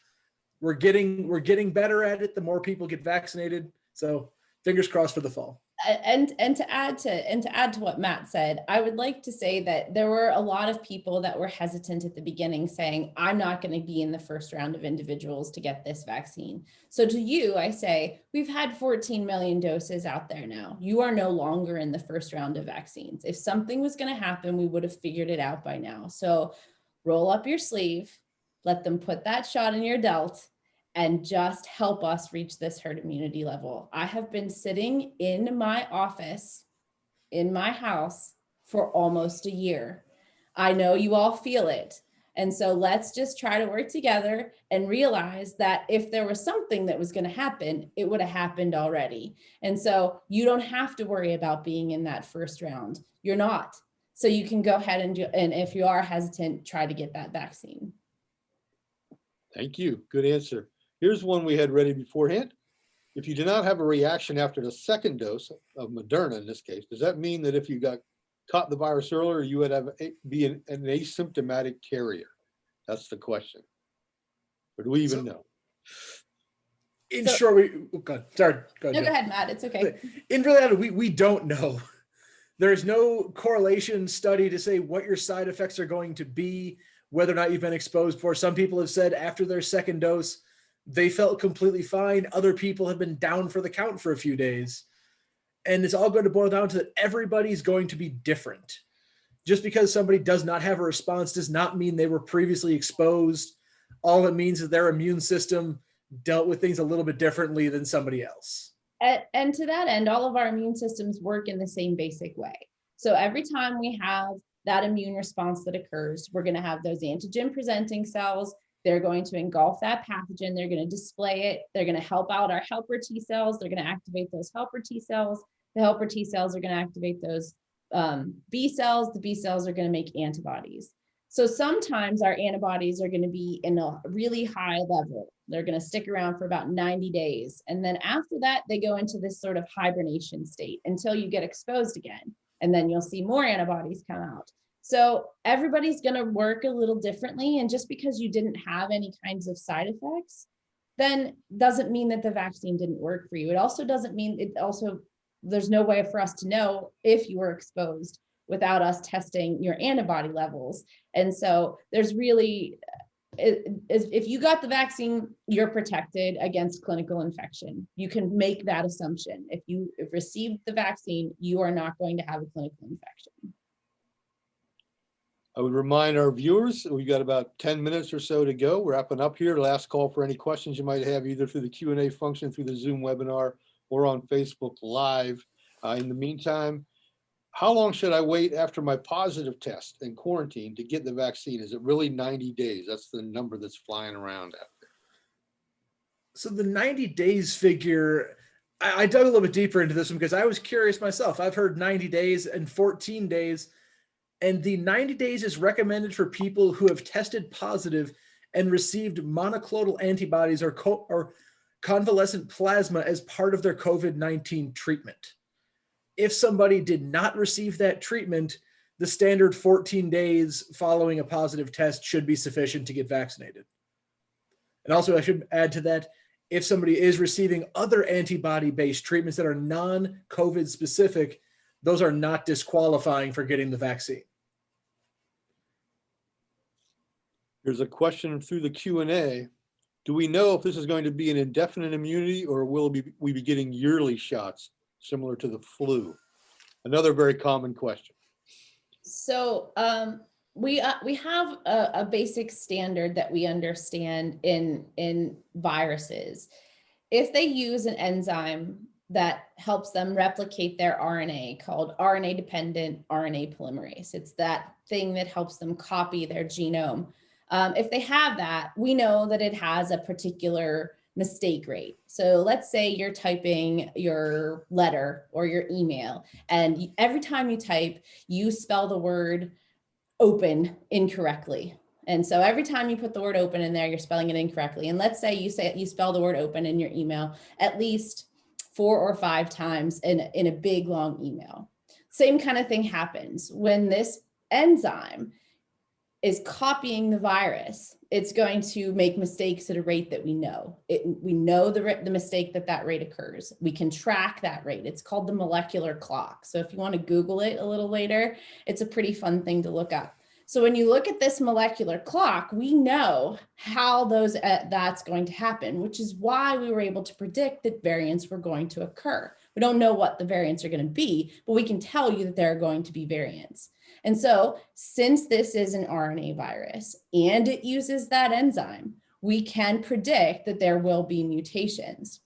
Speaker 3: We're getting better at it the more people get vaccinated. So fingers crossed for the fall.
Speaker 2: And to add to what Matt said, I would like to say that there were a lot of people that were hesitant at the beginning saying, I'm not going to be in the first round of individuals to get this vaccine. So to you, I say, we've had 14 million doses out there now. You are no longer in the first round of vaccines. If something was going to happen, we would have figured it out by now. So roll up your sleeve, let them put that shot in your belt, and just help us reach this herd immunity level. I have been sitting in my office, in my house, for almost a year. I know you all feel it. And so let's just try to work together and realize that if there was something that was going to happen, it would have happened already. And so you don't have to worry about being in that first round. You're not. So you can go ahead and if you are hesitant, try to get that vaccine.
Speaker 1: Thank you. Good answer. Here's one we had ready beforehand. If you do not have a reaction after the second dose of Mrna, in this case, does that mean that if you caught the virus earlier, you would be an asymptomatic carrier? That's the question. Or do we even know?
Speaker 3: In short, go ahead,
Speaker 2: Go ahead, Matt. It's okay.
Speaker 3: In reality, we don't know. There's no correlation study to say what your side effects are going to be, whether or not you've been exposed before. Some people have said after their second dose, they felt completely fine. Other people have been down for the count for a few days. And it's all going to boil down to that everybody's going to be different. Just because somebody does not have a response does not mean they were previously exposed. All it means is their immune system dealt with things a little bit differently than somebody else.
Speaker 2: And to that end, all of our immune systems work in the same basic way. So every time we have that immune response that occurs, we're going to have those antigen presenting cells. They're going to engulf that pathogen. They're going to display it. They're going to help out our helper T cells. They're going to activate those helper T cells. The helper T cells are going to activate those B cells. The B cells are going to make antibodies. So sometimes our antibodies are going to be in a really high level. They're going to stick around for about 90 days. And then after that, they go into this sort of hibernation state until you get exposed again. And then you'll see more antibodies come out. So everybody's going to work a little differently. And just because you didn't have any kinds of side effects, then doesn't mean that the vaccine didn't work for you. It also doesn't mean there's no way for us to know if you were exposed without us testing your antibody levels. And so there's really, if you got the vaccine, you're protected against clinical infection. You can make that assumption. If you received the vaccine, you are not going to have a clinical infection.
Speaker 1: I would remind our viewers, we've got about 10 minutes or so to go. We're wrapping up here. Last call for any questions you might have, either through the Q&A function, through the Zoom webinar, or on Facebook Live. In the meantime, how long should I wait after my positive test and quarantine to get the vaccine? Is it really 90 days? That's the number that's flying around out there.
Speaker 3: So the 90 days figure, I dug a little bit deeper into this one because I was curious myself. I've heard 90 days and 14 days. And the 90 days is recommended for people who have tested positive and received monoclonal antibodies or convalescent plasma as part of their COVID-19 treatment. If somebody did not receive that treatment, the standard 14 days following a positive test should be sufficient to get vaccinated. And also, I should add to that, if somebody is receiving other antibody-based treatments that are non-COVID specific, those are not disqualifying for getting the vaccine.
Speaker 1: There's a question through the Q&A. Do we know if this is going to be an indefinite immunity or will we be getting yearly shots similar to the flu? Another very common question.
Speaker 2: So we have a basic standard that we understand in viruses. If they use an enzyme that helps them replicate their RNA called RNA-dependent RNA polymerase, it's that thing that helps them copy their genome. If they have that, we know that it has a particular mistake rate. So let's say you're typing your letter or your email, and every time you type, you spell the word open incorrectly. And so every time you put the word open in there, you're spelling it incorrectly. And let's say you spell the word open in your email at least 4 or 5 times in a big long email. Same kind of thing happens when this enzyme is copying the virus. It's going to make mistakes at a rate that we know. We know the mistake that rate occurs. We can track that rate. It's called the molecular clock. So if you want to Google it a little later, it's a pretty fun thing to look up. So when you look at this molecular clock, we know how that's going to happen, which is why we were able to predict that variants were going to occur. We don't know what the variants are going to be, but we can tell you that there are going to be variants. And so since this is an RNA virus and it uses that enzyme, we can predict that there will be mutations.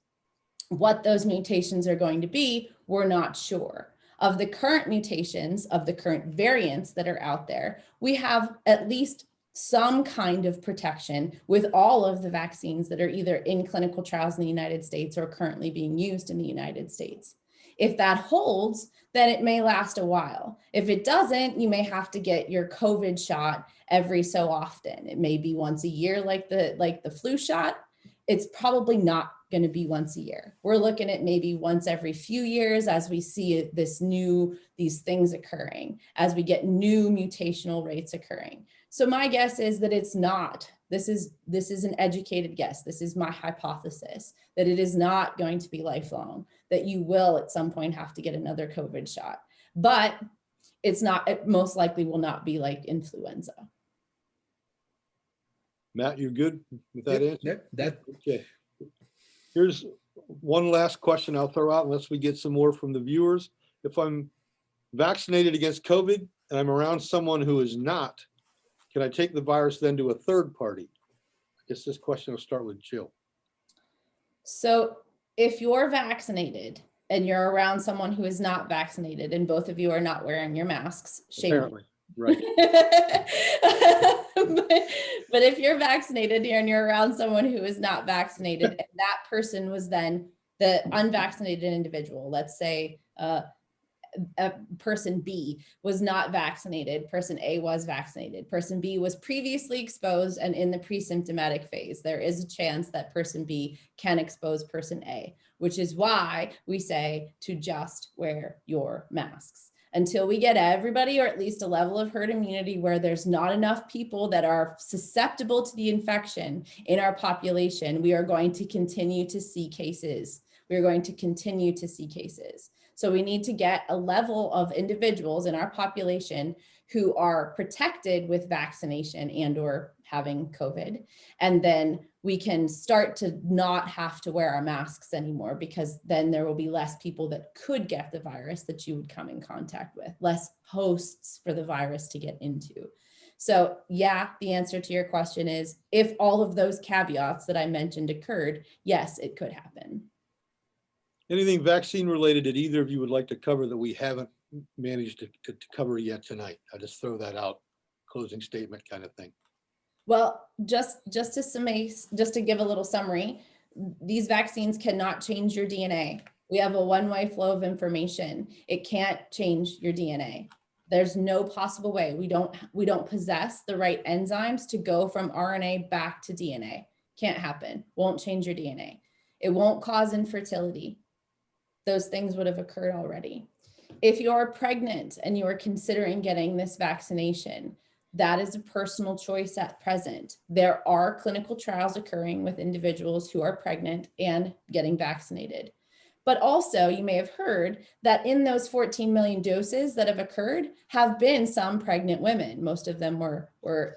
Speaker 2: What those mutations are going to be, we're not sure. Of the current mutations, of the current variants that are out there, we have at least some kind of protection with all of the vaccines that are either in clinical trials in the United States or currently being used in the United States. If that holds, then it may last a while. If it doesn't, you may have to get your COVID shot every so often. It may be once a year like the flu shot. It's probably not going to be once a year. We're looking at maybe once every few years as we see these things occurring, as we get new mutational rates occurring. So my guess is that it's not. This is an educated guess. This is my hypothesis that it is not going to be lifelong, that you will at some point have to get another COVID shot, but it most likely will not be like influenza.
Speaker 1: Matt, you're good with that answer?
Speaker 3: Yep,
Speaker 1: okay. Here's one last question I'll throw out unless we get some more from the viewers. If I'm vaccinated against COVID and I'm around someone who is not, can I take the virus then to a third party? I guess this question will start with Jill.
Speaker 2: So if you're vaccinated and you're around someone who is not vaccinated and both of you are not wearing your masks, shame.
Speaker 1: Apparently, right.
Speaker 2: But if you're vaccinated and you're around someone who is not vaccinated and that person was then the unvaccinated individual, let's say person B was not vaccinated, person A was vaccinated, person B was previously exposed and in the pre-symptomatic phase, there is a chance that person B can expose person A, which is why we say to just wear your masks. Until we get everybody, or at least a level of herd immunity where there's not enough people that are susceptible to the infection in our population, we are going to continue to see cases. We're going to continue to see cases. So we need to get a level of individuals in our population who are protected with vaccination and or having COVID. And then we can start to not have to wear our masks anymore, because then there will be less people that could get the virus that you would come in contact with, less hosts for the virus to get into. So yeah, the answer to your question is, if all of those caveats that I mentioned occurred, yes, it could happen.
Speaker 1: Anything vaccine related that either of you would like to cover that we haven't managed to cover yet tonight? I'll just throw that out, closing statement kind of thing.
Speaker 2: Well, just to give a little summary, these vaccines cannot change your DNA. We have a one-way flow of information. It can't change your DNA. There's no possible way. We don't possess the right enzymes to go from RNA back to DNA. Can't happen. Won't change your DNA. It won't cause infertility. Those things would have occurred already. If you're pregnant and you are considering getting this vaccination, that is a personal choice at present. There are clinical trials occurring with individuals who are pregnant and getting vaccinated. But also, you may have heard that in those 14 million doses that have occurred have been some pregnant women. Most of them were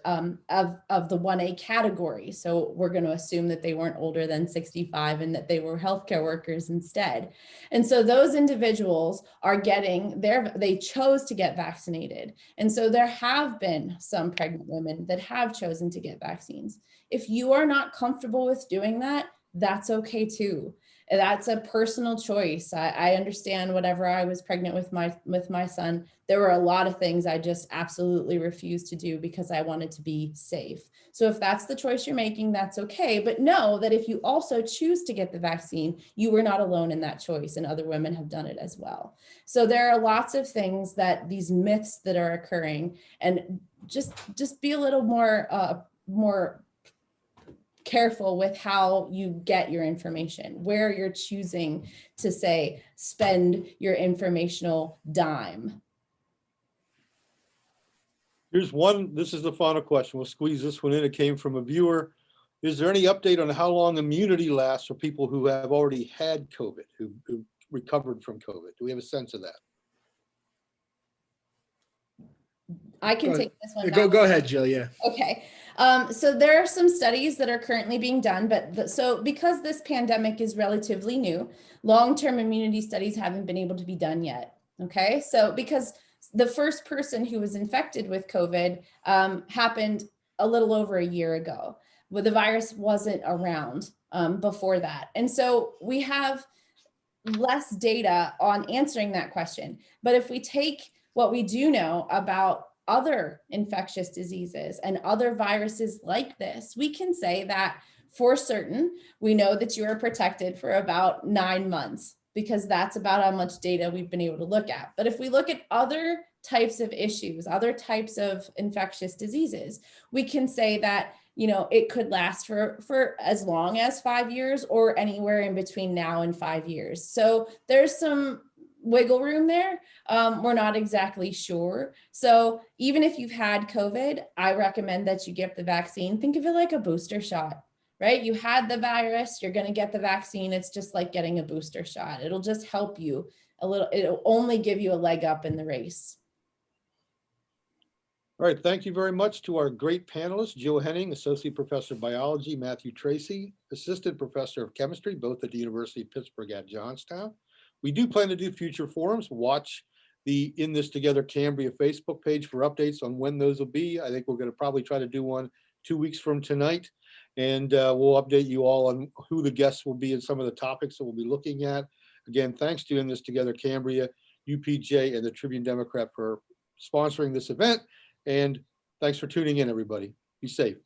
Speaker 2: of the 1A category. So we're going to assume that they weren't older than 65 and that they were healthcare workers instead. And so those individuals are they chose to get vaccinated. And so there have been some pregnant women that have chosen to get vaccines. If you are not comfortable with doing that, that's okay too. That's a personal choice. I understand whenever I was pregnant with my son, there were a lot of things I just absolutely refused to do because I wanted to be safe. So if that's the choice you're making, that's okay. But know that if you also choose to get the vaccine, you were not alone in that choice, and other women have done it as well. So there are lots of things that these myths that are occurring, and just be a little more careful with how you get your information, where you're choosing to say, spend your informational dime.
Speaker 1: Here's one, this is the final question. We'll squeeze this one in. It came from a viewer. Is there any update on how long immunity lasts for people who have already had COVID, who recovered from COVID? Do we have a sense of that?
Speaker 2: I can take this one.
Speaker 3: Go ahead, Jill. Yeah.
Speaker 2: Okay. So there are some studies that are currently being done, but so because this pandemic is relatively new, long-term immunity studies haven't been able to be done yet. Okay. So because the first person who was infected with COVID happened a little over a year ago, where the virus wasn't around before that. And so we have less data on answering that question. But if we take what we do know about other infectious diseases and other viruses like this, we can say that for certain, we know that you are protected for about 9 months, because that's about how much data we've been able to look at. But if we look at other types of issues, other types of infectious diseases, we can say that, you know, it could last for as long as 5 years or anywhere in between now and 5 years. So there's some wiggle room there. We're not exactly sure. So even if you've had COVID, I recommend that you get the vaccine. Think of it like a booster shot, right? You had the virus, you're going to get the vaccine. It's just like getting a booster shot. It'll just help you a little. It'll only give you a leg up in the race.
Speaker 1: All right, thank you very much to our great panelists, Jill Henning, Associate Professor of Biology, Matthew Tracey, Assistant Professor of Chemistry, both at the University of Pittsburgh at Johnstown. We do plan to do future forums. Watch the In This Together Cambria Facebook page for updates on when those will be. I think we're going to probably try to do one 2 weeks from tonight, and we'll update you all on who the guests will be and some of the topics that we'll be looking at. Again, thanks to In This Together Cambria, UPJ, and the Tribune-Democrat for sponsoring this event. And thanks for tuning in, everybody. Be safe.